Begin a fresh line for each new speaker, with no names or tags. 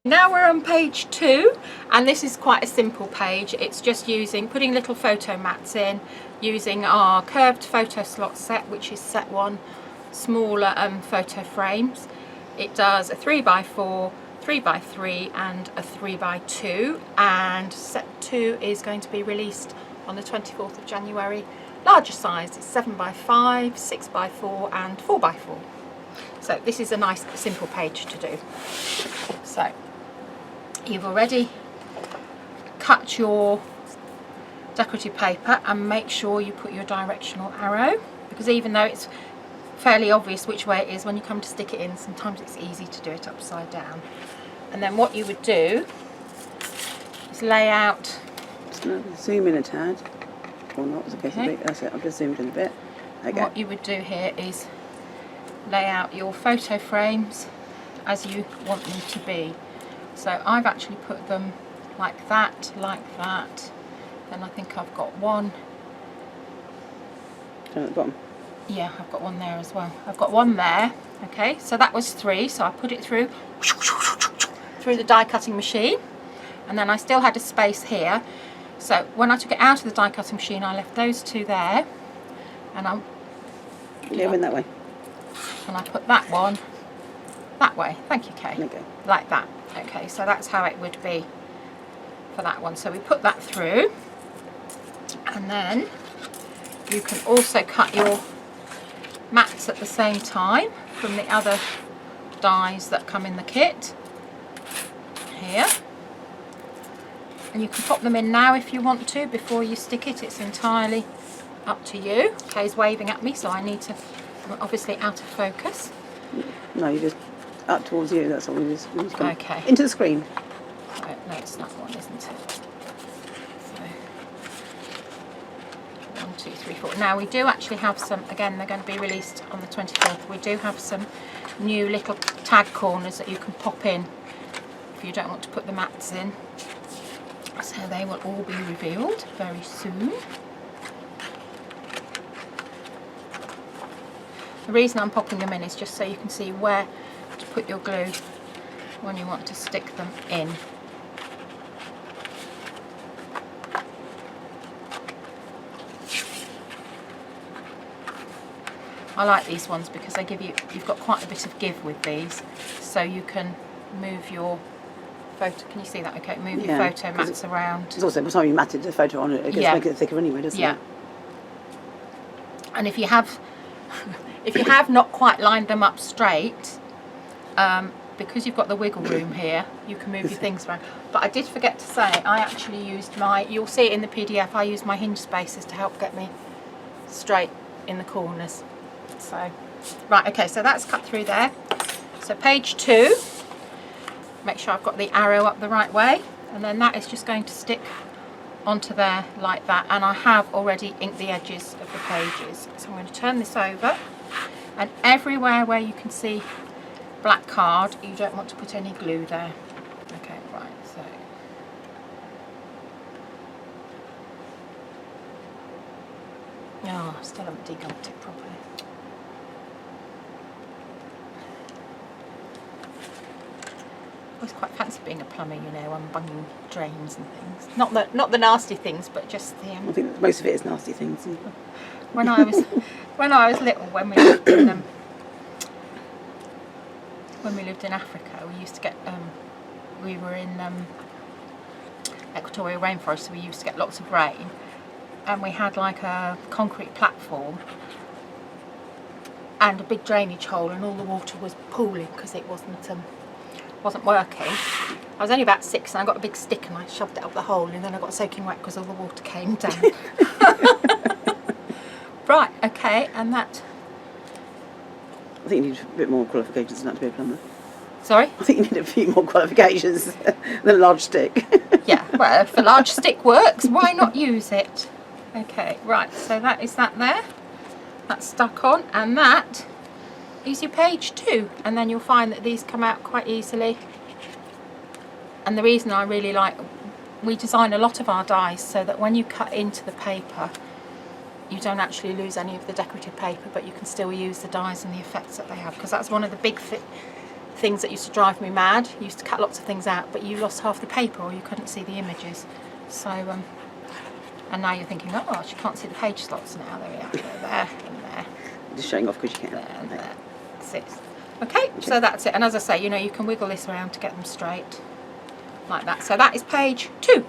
Now we're on page 2, and this is quite a simple page. It's just putting little photo mats in, using our curved photo slot set, which is set 1, smaller photo frames. It does a 3x4, 3x3 and a 3x2, and set 2 is going to be released on the 24th of January. Larger size, it's 7x5, 6x4 and 4x4. So this is a nice simple page to do. So you've already cut your decorative paper, and make sure you put your directional arrow, because even though it's fairly obvious which way it is, when you come to stick it in, sometimes it's easy to do it upside down. And then what you would do is lay out.
Zoom in a tad, or not, okay. That's it, I've just zoomed in a bit. Okay.
What you would do here is lay out your photo frames as you want them to be. So I've actually put them like that, then I think I've got one.
Down at the bottom?
Yeah, I've got one there as well. I've got one there, okay, so that was 3, so I put it through the die cutting machine, and then I still had a space here. So when I took it out of the die cutting machine, I left those 2 there, and I
went that way.
And I put that one that way. Thank you, Kay.
Okay.
Like that. Okay, so that's how it would be for that one. So we put that through, and then you can also cut your mats at the same time from the other dies that come in the kit here, and you can pop them in now if you want to before you stick it. It's entirely up to you. Kay's waving at me, so I need to, I'm obviously out of focus.
No, you just up towards you, that's all. We just come
okay.
Into the screen.
No, it's that one, isn't it? So 1, 2, 3, 4. Now we do actually have some, again they're going to be released on the 24th, we do have some new little tag corners that you can pop in if you don't want to put the mats in. So they will all be revealed very soon. The reason I'm popping them in is just so you can see where to put your glue when you want to stick them in. I like these ones because they give you, you've got quite a bit of give with these, so you can move your photo, can you see that okay? Move your photo mats around.
It's also, by the time you matted the photo on it, it gets make it thicker anyway, doesn't it?
And if you have not quite lined them up straight, because you've got the wiggle room here, you can move your things around. But I did forget to say, I actually used my, you'll see it in the PDF, I used my hinge spacers to help get me straight in the corners. So, right, okay, so that's cut through there. So page 2, make sure I've got the arrow up the right way, and then that is just going to stick onto there like that, and I have already inked the edges of the pages. So I'm going to turn this over, and everywhere where you can see black card, you don't want to put any glue there. Okay, right, so I still haven't degumped it properly. I always quite fancy being a plumber, you know, unbunging drains and things. Not the nasty things, but just the.
I think most of it is nasty things.
When I was little, when we lived in Africa, we used to get we were in equatorial rainforest, so we used to get lots of rain, and we had like a concrete platform and a big drainage hole, and all the water was pooling because it wasn't working. I was only about 6, and I got a big stick and I shoved it up the hole, and then I got soaking wet because all the water came down. Right, okay, and that.
I think you need a bit more qualifications than that to be a plumber.
Sorry?
I think you need a few more qualifications than a large stick.
Yeah, well, if a large stick works, why not use it? Okay, right, so that is that there. That's stuck on, and that is your page 2, and then you'll find that these come out quite easily. And the reason I really like, we design a lot of our dies so that when you cut into the paper, you don't actually lose any of the decorative paper, but you can still use the dies and the effects that they have, because that's one of the big things that used to drive me mad. You used to cut lots of things out, but you lost half the paper or you couldn't see the images. So, and now you're thinking, oh, she can't see the page slots now. There we are, there and there.
Just showing off because you can.
There and there. That's it. Okay, so that's it. And as I say, you know, you can wiggle this around to get them straight, like that. So that is page 2.